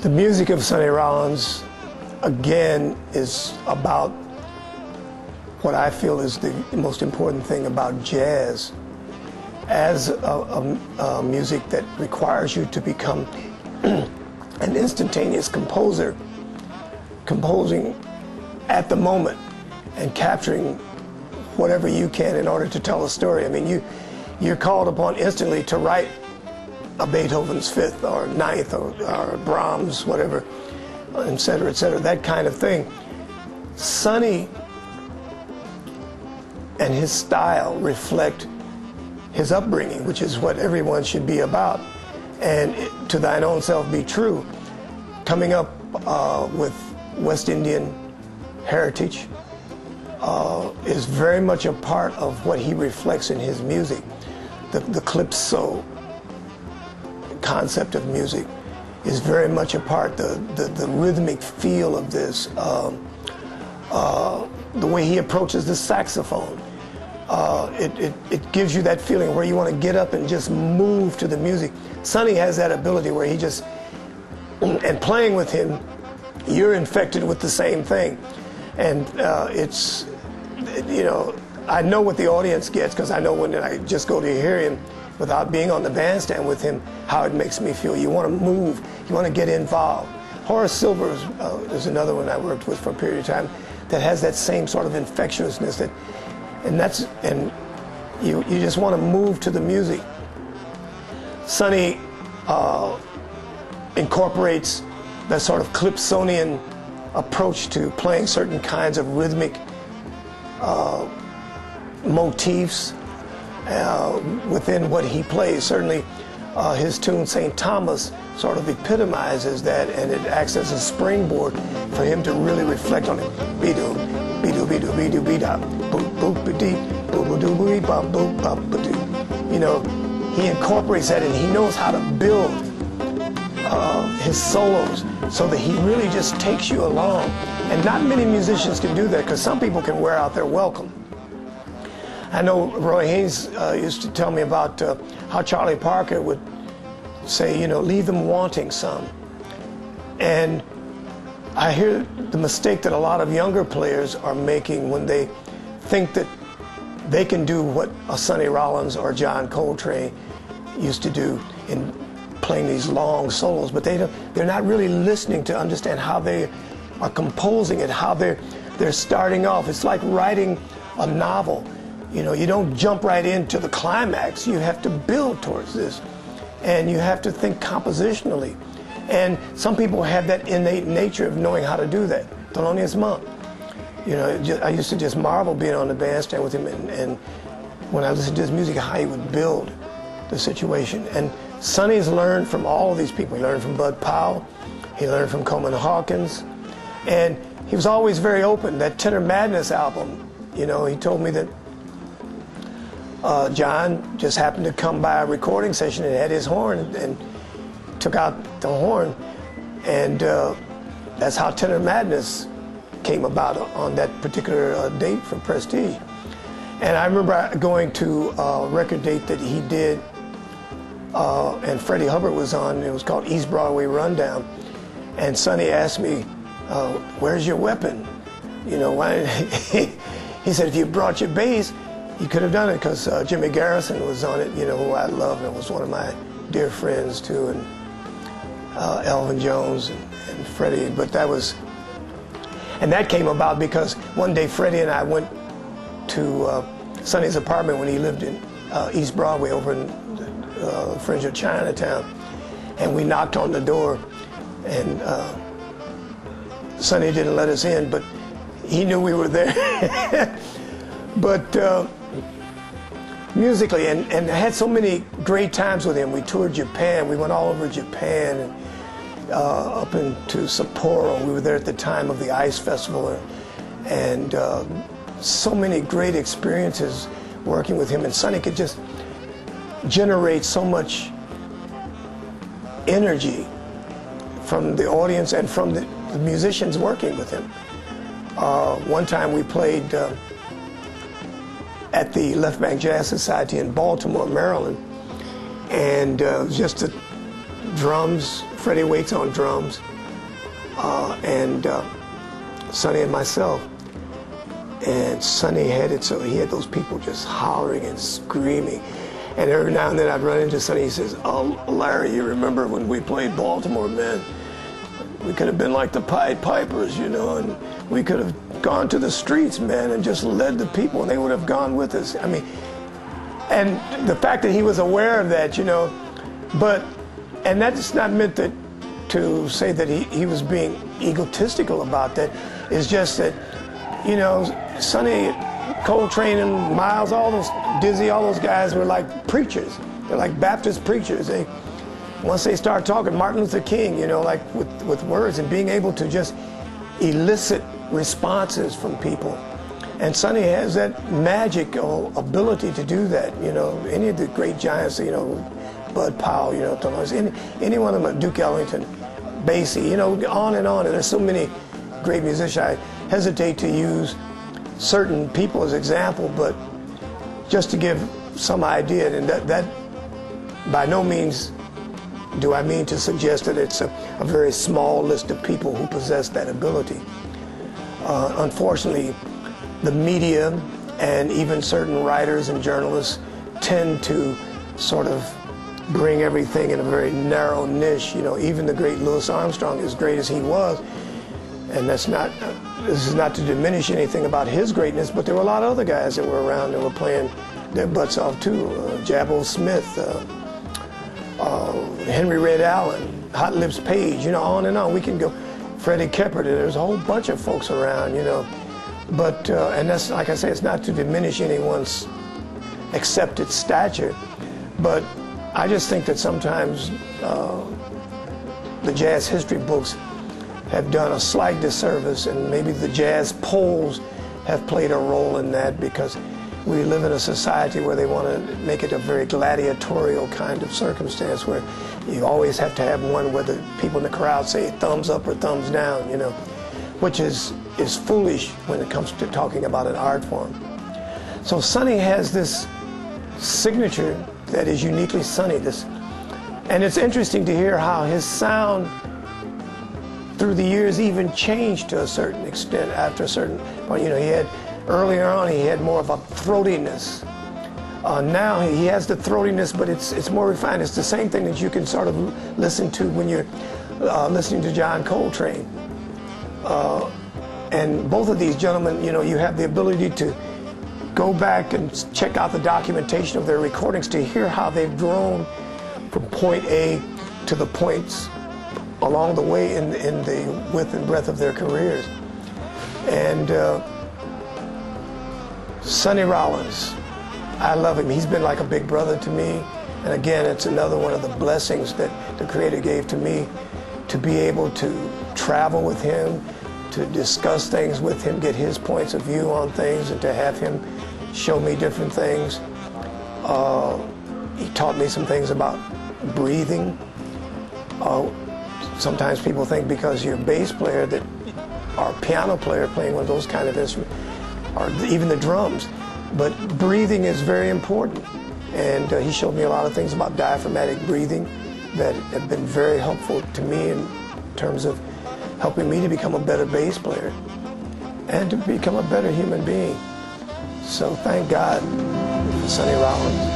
The music of Sonny Rollins, again, is about what I feel is the most important thing about jazz. As a music that requires you to become an instantaneous composer, composing at the moment and capturing whatever you can in order to tell a story. I mean, you're called upon instantly to write a Beethoven's Fifth or Ninth or Brahms, whatever, et cetera, that kind of thing. Sonny and his style reflect his upbringing, which is what everyone should be about. And to thine own self be true. Coming up with West Indian heritage is very much a part of what he reflects in his music. The calypso concept of music is very much a part. The rhythmic feel of this, the way he approaches the saxophone, it gives you that feeling where you want to get up and just move to the music. Sonny has that ability where he just, and playing with him, you're infected with the same thing. And it's, you know, I know what the audience gets, because I know when I just go to hear him without being on the bandstand with him, how it makes me feel. You want to move, you want to get involved. Horace Silver is another one I worked with for a period of time that has that same sort of infectiousness, and you just want to move to the music. Sonny incorporates that sort of calypsonian approach to playing certain kinds of rhythmic motifs within what he plays. Certainly his tune St. Thomas sort of epitomizes that, and it acts as a springboard for him to really reflect on it. Be-do, be-do, be-do, be-do, be-da, boop, boop, be-dee, boop-a-doo, boop-a-bop, boop-bop-a-doo. You know, he incorporates that, and he knows how to build his solos so that he really just takes you along. And not many musicians can do that, because some people can wear out their welcome. I know Roy Haynes used to tell me about how Charlie Parker would say, you know, leave them wanting some. And I hear the mistake that a lot of younger players are making when they think that they can do what a Sonny Rollins or John Coltrane used to do in playing these long solos, but they're not really listening to understand how they are composing it, how they're starting off. It's like writing a novel. You know, you don't jump right into the climax. You have to build towards this, and you have to think compositionally. And some people have that innate nature of knowing how to do that. Thelonious Monk. You know, I used to just marvel being on the bandstand with him, and when I listened to his music, how he would build the situation. And Sonny's learned from all of these people. He learned from Bud Powell. He learned from Coleman Hawkins. And he was always very open. That Tenor Madness album, you know, he told me that John just happened to come by a recording session and had his horn and took out the horn. And that's how Tenor Madness came about on that particular date for Prestige. And I remember going to a record date that he did, and Freddie Hubbard was on. It was called East Broadway Rundown. And Sonny asked me, where's your weapon? You know, why? He said, if you brought your bass, you could have done it, because Jimmy Garrison was on it, you know, who I love, and was one of my dear friends too, and Elvin Jones and Freddie. But that came about because one day Freddie and I went to Sonny's apartment when he lived in East Broadway over in the fringe of Chinatown, and we knocked on the door, and Sonny didn't let us in, but he knew we were there. But musically, and I had so many great times with him. We toured Japan. We went all over Japan, and up into Sapporo. We were there at the time of the Ice Festival, and so many great experiences working with him. And Sonny could just generate so much energy from the audience and from the musicians working with him. One time we played at the Left Bank Jazz Society in Baltimore, Maryland, and just the drums, Freddie Waits on drums, and Sonny and myself. And Sonny had it so he had those people just hollering and screaming. And every now and then I'd run into Sonny. He says, "Oh, Larry, you remember when we played Baltimore, man? We could have been like the Pied Pipers, you know, and we could have gone to the streets, man, and just led the people, and they would have gone with us." I mean, and the fact that he was aware of that, you know, and that's not meant to say that he was being egotistical about that. It's just that, you know, Sonny, Coltrane, and Miles, all those, Dizzy, all those guys were like preachers. They're like Baptist preachers. Once they start talking, Martin Luther King, you know, like with words and being able to just elicit responses from people. And Sonny has that magical ability to do that. You know, any of the great giants, you know, Bud Powell, you know, any one of them, Duke Ellington, Basie, you know, on and on. And there's so many great musicians. I hesitate to use certain people as example, but just to give some idea, and that by no means do I mean to suggest that it's a very small list of people who possess that ability. Unfortunately, the media and even certain writers and journalists tend to sort of bring everything in a very narrow niche. You know, even the great Louis Armstrong, as great as he was, and this is not to diminish anything about his greatness, but there were a lot of other guys that were around that were playing their butts off too. Jabbo Smith, Henry Red Allen, Hot Lips Page, you know, on and on. We can go. Freddie Kepper, there's a whole bunch of folks around, you know. But, and that's, like I say, it's not to diminish anyone's accepted stature, but I just think that sometimes the jazz history books have done a slight disservice, and maybe the jazz polls have played a role in that, because we live in a society where they want to make it a very gladiatorial kind of circumstance where you always have to have one where the people in the crowd say thumbs up or thumbs down, you know, which is foolish when it comes to talking about an art form. So Sonny has this signature that is uniquely Sonny. And it's interesting to hear how his sound through the years even changed to a certain extent after a certain point. You know, earlier on he had more of a throatiness. Now he has the throatiness, but it's more refined. It's the same thing that you can sort of listen to when you're listening to John Coltrane. And both of these gentlemen, you know, you have the ability to go back and check out the documentation of their recordings to hear how they've grown from point A to the points along the way in the width and breadth of their careers. And Sonny Rollins, I love him. He's been like a big brother to me. And again, it's another one of the blessings that the Creator gave to me, to be able to travel with him, to discuss things with him, get his points of view on things, and to have him show me different things. He taught me some things about breathing. Sometimes people think because you're a bass player that, or a piano player playing one of those kind of instruments, or even the drums, but breathing is very important. And he showed me a lot of things about diaphragmatic breathing that have been very helpful to me in terms of helping me to become a better bass player and to become a better human being. So thank God for Sonny Rollins.